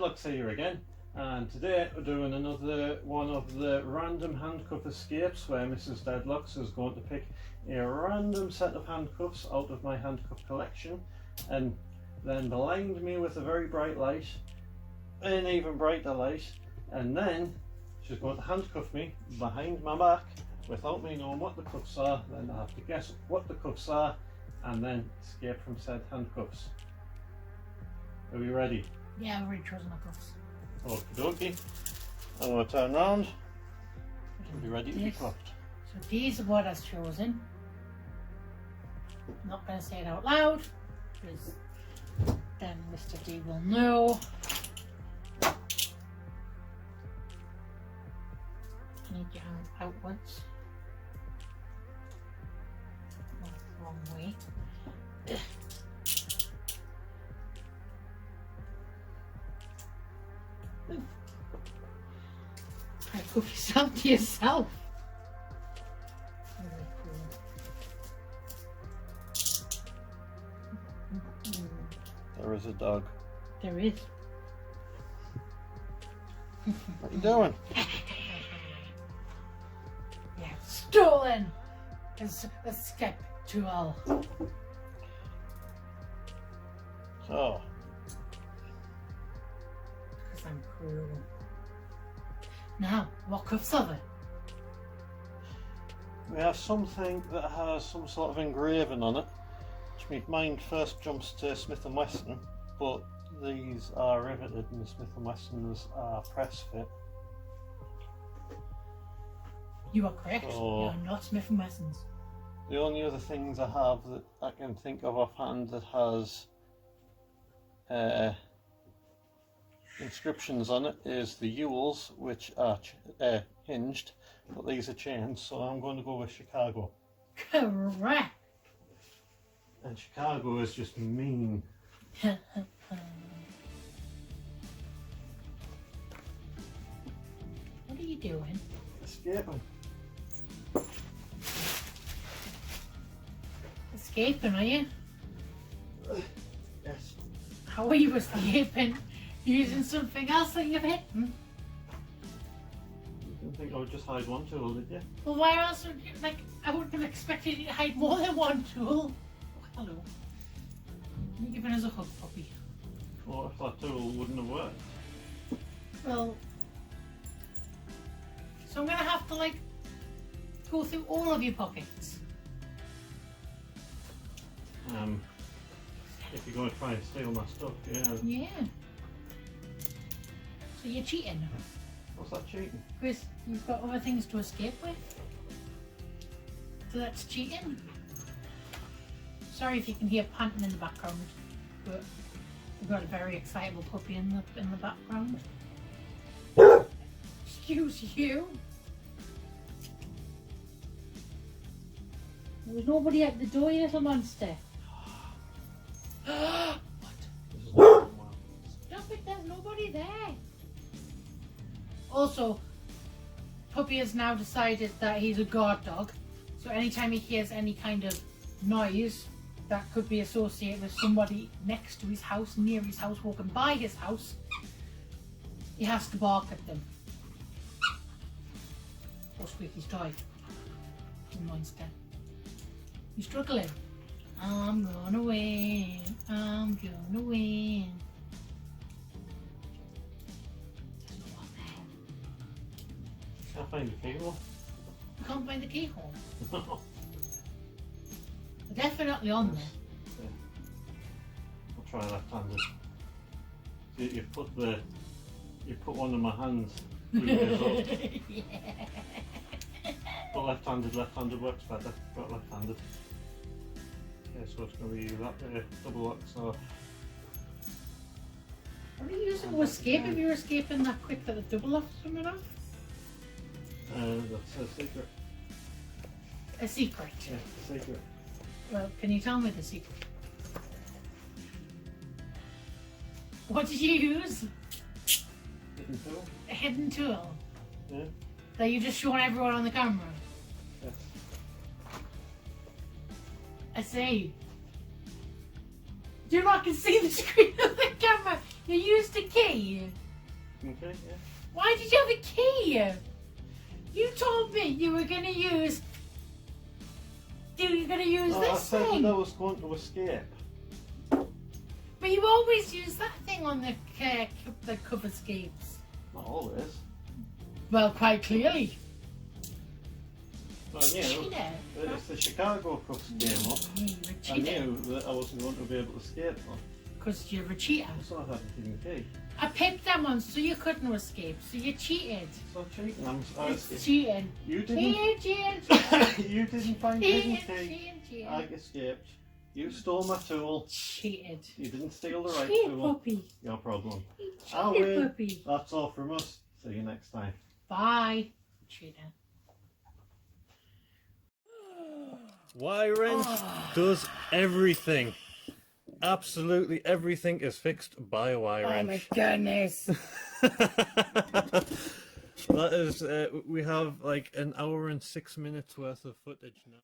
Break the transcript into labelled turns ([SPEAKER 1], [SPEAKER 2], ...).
[SPEAKER 1] Deadlocks here again, and today we're doing another one of the random handcuff escapes where Mrs. Deadlocks is going to pick a random set of handcuffs out of my handcuff collection and then blind me with a very bright light, an even brighter light, and then she's going to handcuff me behind my back without me knowing what the cuffs are. Then I have to guess what the cuffs are and then escape from said handcuffs. Are we ready?
[SPEAKER 2] Yeah, I've already chosen my cuffs.
[SPEAKER 1] Okie dokie. I'm going to turn round and be ready to be cuffed.
[SPEAKER 2] So these are what I've chosen. I'm not going to say it out loud because then Mr. D will know. I need your hand outwards. Not the wrong way. Try to cuff yourself to yourself. Very cool.
[SPEAKER 1] There is a dog.
[SPEAKER 2] There is.
[SPEAKER 1] What are you doing?
[SPEAKER 2] Yeah, stolen! Escape tool.
[SPEAKER 1] So,
[SPEAKER 2] Because I'm cruel. Now, what cuffs are there?
[SPEAKER 1] we have something that has some sort of engraving on it, which my mind first jumps to Smith & Wesson, but these are riveted and the Smith & Wessons are press fit.
[SPEAKER 2] You are correct.
[SPEAKER 1] So,
[SPEAKER 2] you are not Smith & Wessons.
[SPEAKER 1] the only other things I have that I can think of offhand that has inscriptions on it is the Ewells, which are hinged, but these are chains, so I'm going to go with Chicago.
[SPEAKER 2] Correct.
[SPEAKER 1] And Chicago is just mean.
[SPEAKER 2] What are you doing?
[SPEAKER 1] Escaping.
[SPEAKER 2] Escaping, are you?
[SPEAKER 1] Yes.
[SPEAKER 2] How are you escaping? Using something else that you've hidden?
[SPEAKER 1] You didn't think I would just hide one tool, did you?
[SPEAKER 2] Well, why else would you, I wouldn't have expected you to hide more than one tool. Oh, hello. You're giving us a hug, puppy.
[SPEAKER 1] What if that tool wouldn't have worked?
[SPEAKER 2] Well, so I'm gonna have to go through all of your pockets.
[SPEAKER 1] If you're going to try and steal my stuff, yeah.
[SPEAKER 2] Yeah. So you're cheating.
[SPEAKER 1] What's that cheating?
[SPEAKER 2] Because you've got other things to escape with. So that's cheating. Sorry if you can hear panting in the background, but we've got a very excitable puppy in the background. Excuse you. There was nobody at the door, you little monster. What?
[SPEAKER 1] This is not going well.
[SPEAKER 2] Stop it, there's nobody there. Also, Puppy has now decided that he's a guard dog, so anytime he hears any kind of noise that could be associated with somebody next to his house, near his house, walking by his house, he has to bark at them. Or Squeaky's toy. Monster. You struggling? I'm gonna win. I'm gonna win. There's no one there.
[SPEAKER 1] Can't find the keyhole.
[SPEAKER 2] You can't find the keyhole. They're definitely on there.
[SPEAKER 1] Yeah. I'll try left-handed. See, you put one of my hands through yours up.
[SPEAKER 2] Yeah.
[SPEAKER 1] But left-handed works better. Got left-handed. Okay, so it's going to be that double lock. So
[SPEAKER 2] What are you using to escape if you're escaping that quick that the double lock's coming off?
[SPEAKER 1] that's a secret.
[SPEAKER 2] A secret.
[SPEAKER 1] Yeah, it's a secret.
[SPEAKER 2] Well, can you tell me the secret? What did you use?
[SPEAKER 1] Hidden tool.
[SPEAKER 2] A hidden tool
[SPEAKER 1] Yeah.
[SPEAKER 2] that you just showing everyone on the camera.
[SPEAKER 1] Yes.
[SPEAKER 2] I say. You not can see the screen of the camera. You used a key.
[SPEAKER 1] Okay, yeah.
[SPEAKER 2] Why did you have a key? You told me you were gonna use. You were gonna use
[SPEAKER 1] I
[SPEAKER 2] this
[SPEAKER 1] said
[SPEAKER 2] thing.
[SPEAKER 1] that I was going to escape.
[SPEAKER 2] But you always use that thing on the cover escapes.
[SPEAKER 1] Not always.
[SPEAKER 2] Well, quite clearly.
[SPEAKER 1] I knew
[SPEAKER 2] Cheater.
[SPEAKER 1] that if the Chicago Cuffs came up,
[SPEAKER 2] You're a
[SPEAKER 1] I
[SPEAKER 2] cheater.
[SPEAKER 1] knew that I wasn't going to be able to escape them.
[SPEAKER 2] Because you're a cheater.
[SPEAKER 1] So I had a hidden key.
[SPEAKER 2] I picked them on so you couldn't escape. So you cheated.
[SPEAKER 1] So cheating, I
[SPEAKER 2] It's
[SPEAKER 1] escaped.
[SPEAKER 2] cheating.
[SPEAKER 1] You didn't.
[SPEAKER 2] Cheating.
[SPEAKER 1] You didn't find the hidden
[SPEAKER 2] Cheating.
[SPEAKER 1] key.
[SPEAKER 2] Cheating.
[SPEAKER 1] I escaped. You stole my tool.
[SPEAKER 2] Cheated.
[SPEAKER 1] You didn't steal the right
[SPEAKER 2] Cheated,
[SPEAKER 1] tool.
[SPEAKER 2] puppy.
[SPEAKER 1] Your problem.
[SPEAKER 2] You
[SPEAKER 1] I
[SPEAKER 2] cheated,
[SPEAKER 1] win.
[SPEAKER 2] puppy.
[SPEAKER 1] That's all from us. See you next time.
[SPEAKER 2] Bye. Cheating.
[SPEAKER 1] Wire does everything. Absolutely everything is fixed by a wire
[SPEAKER 2] Oh
[SPEAKER 1] wrench.
[SPEAKER 2] my goodness.
[SPEAKER 1] That is, we have like an hour and 6 minutes worth of footage now.